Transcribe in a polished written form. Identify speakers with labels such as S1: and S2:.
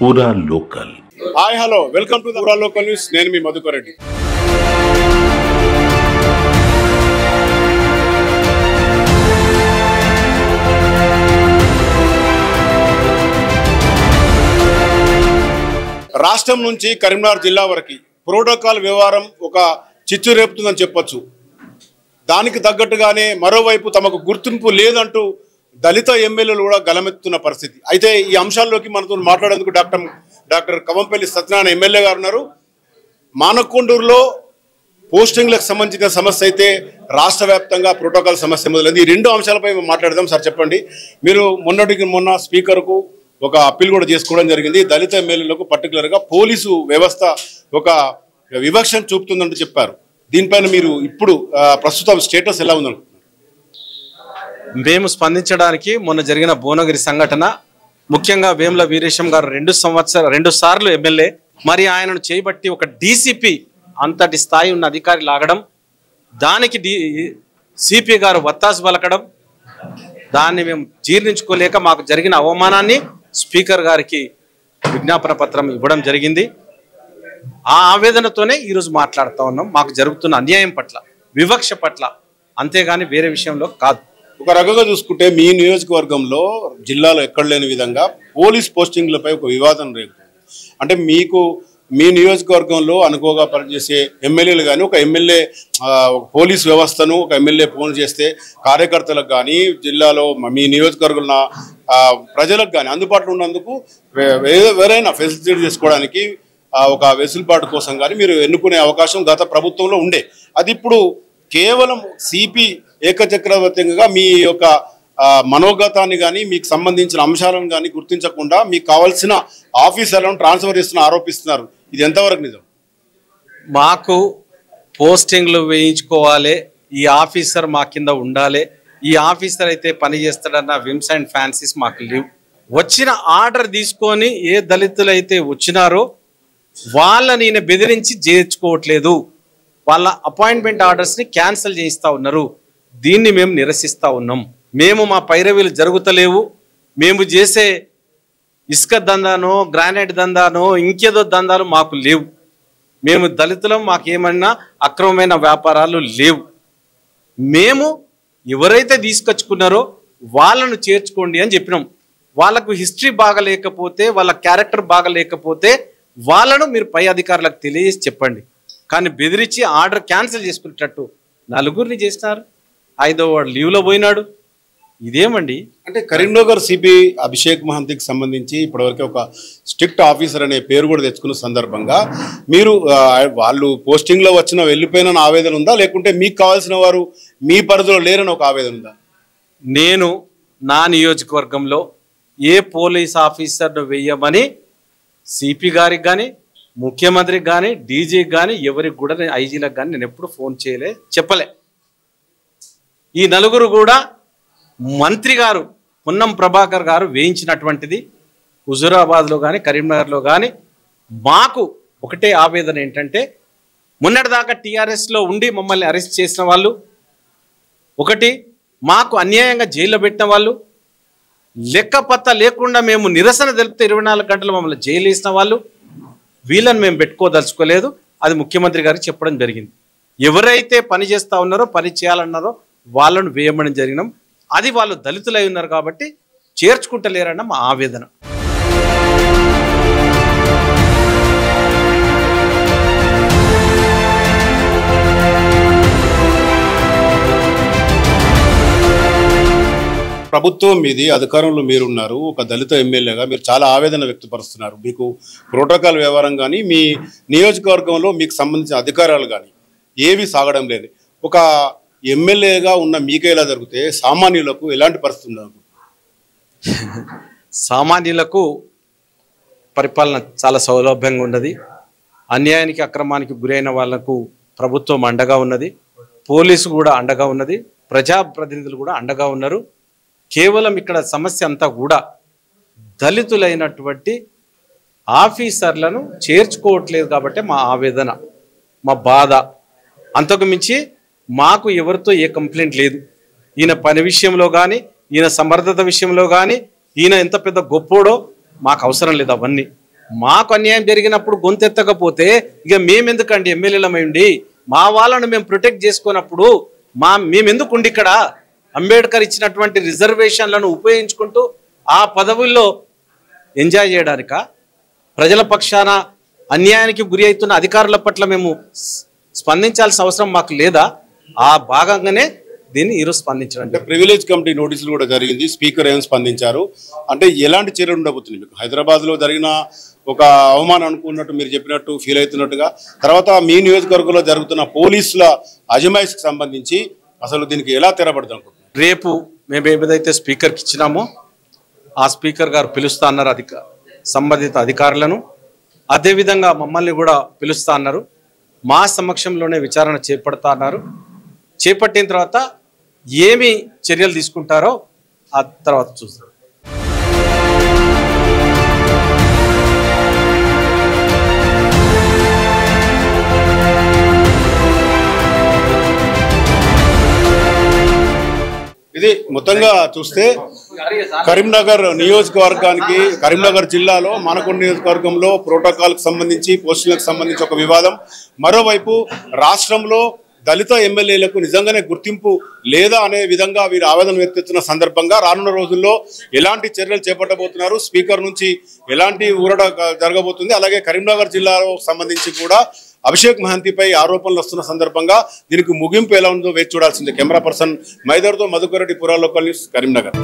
S1: పూరా local.
S2: Hi hello welcome to పూరా local news. నేను మీ మధుకర్ రెడ్డి. రాష్ట్రం నుంచి కరీంనగర్ జిల్లా వరకు ప్రోటోకాల్ వ్యవహారం ఒక చిచ్చు రేపుతుందని చెప్పొచ్చు. దానికి తగ్గట్టుగానే మరోవైపు తమకు గుర్తింపు లేదంటూ దళిత ఎమ్మెల్యేలు కూడా గలమెత్తున్న పరిస్థితి. అయితే ఈ అంశాల్లోకి మనతో మాట్లాడేందుకు డాక్టర్ కవంపల్లి సత్యనారాయణ ఎమ్మెల్యే గారు ఉన్నారు. మానకొండూరులో పోస్టింగ్లకు సంబంధించిన సమస్య అయితే రాష్ట్ర వ్యాప్తంగా ప్రోటోకాల్ సమస్య మొదలైంది. ఈ రెండు అంశాలపై మాట్లాడదాం. సార్ చెప్పండి, మీరు మొన్న స్పీకర్కు ఒక అప్పీల్ కూడా చేసుకోవడం జరిగింది. దళిత ఎమ్మెల్యేలకు పర్టికులర్గా పోలీసు వ్యవస్థ ఒక వివక్షను చూపుతుందంటూ చెప్పారు. దీనిపైన మీరు ఇప్పుడు ప్రస్తుతం స్టేటస్ ఎలా ఉందనుకుంటున్నారు?
S3: మేము స్పందించడానికి మొన్న జరిగిన భువనగిరి సంఘటన, ముఖ్యంగా వేముల వీరేశం గారు 2 సార్లు ఎమ్మెల్యే, మరి ఆయనను చేయబట్టి ఒక డీసీపీ అంతటి స్థాయి ఉన్న అధికారి లాగడం, దానికి సిపి గారు వత్తాసు పలకడం, దాన్ని మేము జీర్ణించుకోలేక మాకు జరిగిన అవమానాన్ని స్పీకర్ గారికి విజ్ఞాపన పత్రం ఇవ్వడం జరిగింది. ఆ ఆవేదనతోనే ఈరోజు మాట్లాడుతూ ఉన్నాం. మాకు జరుగుతున్న అన్యాయం పట్ల, వివక్ష పట్ల, అంతేగాని వేరే విషయంలో కాదు.
S2: ఒక రకంగా చూసుకుంటే మీ నియోజకవర్గంలో జిల్లాలో ఎక్కడ లేని విధంగా పోలీస్ పోస్టింగ్లపై ఒక వివాదం రేపుతుంది. అంటే మీ నియోజకవర్గంలో అనుకోగా పనిచేసే ఎమ్మెల్యేలు కానీ ఒక ఎమ్మెల్యే ఒక పోలీస్ వ్యవస్థను ఒక ఎమ్మెల్యే ఫోన్ చేస్తే కార్యకర్తలకు కానీ జిల్లాలో మీ నియోజకవర్గంలో ప్రజలకు కానీ అందుబాటులో ఉన్నందుకు ఎవరైనా ఫెసిలిటీ చేసుకోవడానికి ఒక వెసులుబాటు కోసం కానీ మీరు ఎన్నుకునే అవకాశం గత ప్రభుత్వంలో ఉండే. అది ఇప్పుడు కేవలం సిపి ఏకచక్రవర్తిగా మీ యొక్క మనోగతాన్ని కానీ మీకు సంబంధించిన అంశాలను కానీ గుర్తించకుండా మీకు కావాల్సిన ఆఫీసర్లను ట్రాన్స్ఫర్ చేస్తున్న ఆరోపిస్తున్నారు. ఇది ఎంతవరకు నిజం?
S3: మాకు పోస్టింగ్లు వేయించుకోవాలి, ఈ ఆఫీసర్ మా కింద ఉండాలి, ఈ ఆఫీసర్ అయితే పని చేస్తాడన్న విమ్స్ అండ్ ఫ్యాన్సీస్ మాకు లేవు. వచ్చిన ఆర్డర్ తీసుకొని ఏ దళితులు అయితే వచ్చినారో వాళ్ళని ఈయన బెదిరించి చేర్చుకోవట్లేదు, వాళ్ళ అపాయింట్మెంట్ ఆర్డర్స్ని క్యాన్సిల్ చేయిస్తూ ఉన్నారు. దీన్ని మేము నిరసిస్తూ ఉన్నాం. మేము మా పైరవీలు జరుగుతలేవు, మేము చేసే ఇసుక దందానో గ్రానైట్ దందానో ఇంకేదో దందాలు మాకు లేవు, మేము దళితులం, మాకేమన్నా అక్రమమైన వ్యాపారాలు లేవు. మేము ఎవరైతే తీసుకొచ్చుకున్నారో వాళ్ళను చేర్చుకోండి అని చెప్పినాం. వాళ్ళకు హిస్టరీ బాగలేకపోతే, వాళ్ళ క్యారెక్టర్ బాగలేకపోతే వాళ్ళను మీరు పై అధికారులకు తెలియజేసి చెప్పండి. కానీ బెదిరించి ఆర్డర్ క్యాన్సిల్ చేసుకునేటట్టు 4 చేసినారు. 5వ వాడు లీవ్లో పోయినాడు. ఇదేమండి?
S2: అంటే కరీంనగర్ సిపి అభిషేక్ మహంతికి సంబంధించి ఇప్పటివరకు ఒక స్ట్రిక్ట్ ఆఫీసర్ అనే పేరు కూడా తెచ్చుకున్న సందర్భంగా మీరు వాళ్ళు పోస్టింగ్లో వచ్చిన వెళ్ళిపోయిన ఆవేదన ఉందా, లేకుంటే మీకు కావాల్సిన వారు మీ పరిధిలో లేరని ఒక ఆవేదన ఉందా?
S3: నేను నా నియోజకవర్గంలో ఏ పోలీస్ ఆఫీసర్ను వెయ్యమని సిపి గారికి కానీ ముఖ్యమంత్రికి కానీ డీజీకి కానీ ఎవరికి కూడా ఐజీలకు కానీ నేను ఎప్పుడు ఫోన్ చేయలే, చెప్పలే. ఈ 4 కూడా మంత్రి గారు పొన్నం ప్రభాకర్ గారు వేయించినటువంటిది. హుజూరాబాద్లో కానీ కరీంనగర్లో కానీ మాకు ఒకటే ఆవేదన ఏంటంటే, మొన్నటిదాకా టీఆర్ఎస్లో ఉండి మమ్మల్ని అరెస్ట్ చేసిన వాళ్ళు ఒకటి, మాకు అన్యాయంగా జైల్లో పెట్టిన వాళ్ళు, లెక్కపత్త లేకుండా మేము నిరసన తెలిపితే 24 గంటలు మమ్మల్ని జైలు వేసిన వాళ్ళు, వీళ్ళని మేము పెట్టుకోదలుచుకోలేదు. అది ముఖ్యమంత్రి గారికి చెప్పడం జరిగింది. ఎవరైతే పని చేస్తూ ఉన్నారో, పని చేయాలన్నారో వాళ్ళను వేయమని జరిగినాం. అది వాళ్ళు దళితులై ఉన్నారు కాబట్టి చేర్చుకుంటలేరన్న మా ఆవేదన.
S2: ప్రభుత్వం మీది, అధికారంలో మీరున్నారు, ఒక దళిత ఎమ్మెల్యేగా మీరు చాలా ఆవేదన వ్యక్తపరుస్తున్నారు. మీకు ప్రోటోకాల్ వ్యవహారం కానీ మీ నియోజకవర్గంలో మీకు సంబంధించిన అధికారాలు కానీ ఏవి సాగడం లేదు. ఒక ఎమ్మెల్యేగా ఉన్న మీకే ఇలా జరిగితే సామాన్యులకు ఎలాంటి పరిస్థితి ఉంది?
S3: సామాన్యులకు పరిపాలన చాలా సౌలభ్యంగా ఉన్నది. అన్యాయానికి అక్రమానికి గురైన వాళ్లకు ప్రభుత్వం అండగా ఉన్నది, పోలీసు కూడా అండగా ఉన్నది, ప్రజాప్రతినిధులు కూడా అండగా ఉన్నారు. కేవలం ఇక్కడ సమస్య అంతా కూడా దళితులైనటువంటి ఆఫీసర్లను చేర్చుకోవట్లేదు కాబట్టి మా ఆవేదన, మా బాధ. అంతకు మించి మాకు ఎవరితో ఏ కంప్లైంట్ లేదు. ఈయన పని విషయంలో కానీ, ఈయన సమర్థత విషయంలో కానీ, ఈయన ఎంత పెద్ద గొప్పోడో మాకు అవసరం లేదు. అవన్నీ మాకు అన్యాయం జరిగినప్పుడు గొంతెత్తకపోతే ఇక మేమెందుకండి ఎమ్మెల్యేలమైండి, మా వాళ్ళను మేము ప్రొటెక్ట్ చేసుకున్నప్పుడు మేమెందుకు ఉండి ఇక్కడ అంబేద్కర్ ఇచ్చినటువంటి రిజర్వేషన్లను ఉపయోగించుకుంటూ ఆ పదవుల్లో ఎంజాయ్ చేయడానిక? ప్రజల పక్షాన అన్యాయానికి గురి అవుతున్న అధికారుల పట్ల మేము స్పందించాల్సిన అవసరం మాకు లేదా? ఆ భాగంగానే దీన్ని ఈరోజు స్పందించడం.
S2: అంటే ప్రివిలేజ్ కమిటీ నోటీసులు కూడా జరిగింది, స్పీకర్ ఏం స్పందించారు? అంటే ఎలాంటి చర్యలు ఉండబోతుంది మీకు? హైదరాబాద్లో జరిగిన ఒక అవమానం అనుకున్నట్టు మీరు చెప్పినట్టు ఫీల్ అవుతున్నట్టుగా, తర్వాత మీ నియోజకవర్గంలో జరుగుతున్న పోలీసుల అజమాయిషికి సంబంధించి అసలు దీనికి ఎలా తెరబడదు అనుకుంటున్నారు?
S3: రేపు మేము ఏదైతే స్పీకర్కి ఇచ్చినామో ఆ స్పీకర్ గారు పిలుస్తా అన్నారు సంబంధిత అధికారులను, అదేవిధంగా మమ్మల్ని కూడా పిలుస్తా అన్నారు. మా సమక్షంలోనే విచారణ చేపడతా అన్నారు. చేపట్టిన తర్వాత ఏమి చర్యలు తీసుకుంటారో ఆ తర్వాత చూస్తాం.
S2: ఇది మొత్తంగా చూస్తే కరీంనగర్ నియోజకవర్గానికి, కరీంనగర్ జిల్లాలో మానకొండ నియోజకవర్గంలో ప్రోటోకాల్కి సంబంధించి, పోస్టులకు సంబంధించి ఒక వివాదం. మరోవైపు రాష్ట్రంలో దళిత ఎమ్మెల్యేలకు నిజంగానే గుర్తింపు లేదా అనే విధంగా వీరు ఆవేదన వ్యక్తిస్తున్న సందర్భంగా రానున్న రోజుల్లో ఎలాంటి చర్యలు చేపట్టబోతున్నారు, స్పీకర్ నుంచి ఎలాంటి ఊరట జరగబోతుంది, అలాగే కరీంనగర్ జిల్లాలో సంబంధించి కూడా అభిషేక్ మహంతిపై ఆరోపణలు వస్తున్న సందర్భంగా దీనికి ముగింపు ఎలా ఉందో వేచి చూడాల్సిందే. కెమెరా పర్సన్ మైదర్తో మధుకర్ రెడ్డి, పురా లోకల్ న్యూస్, కరీంనగర్.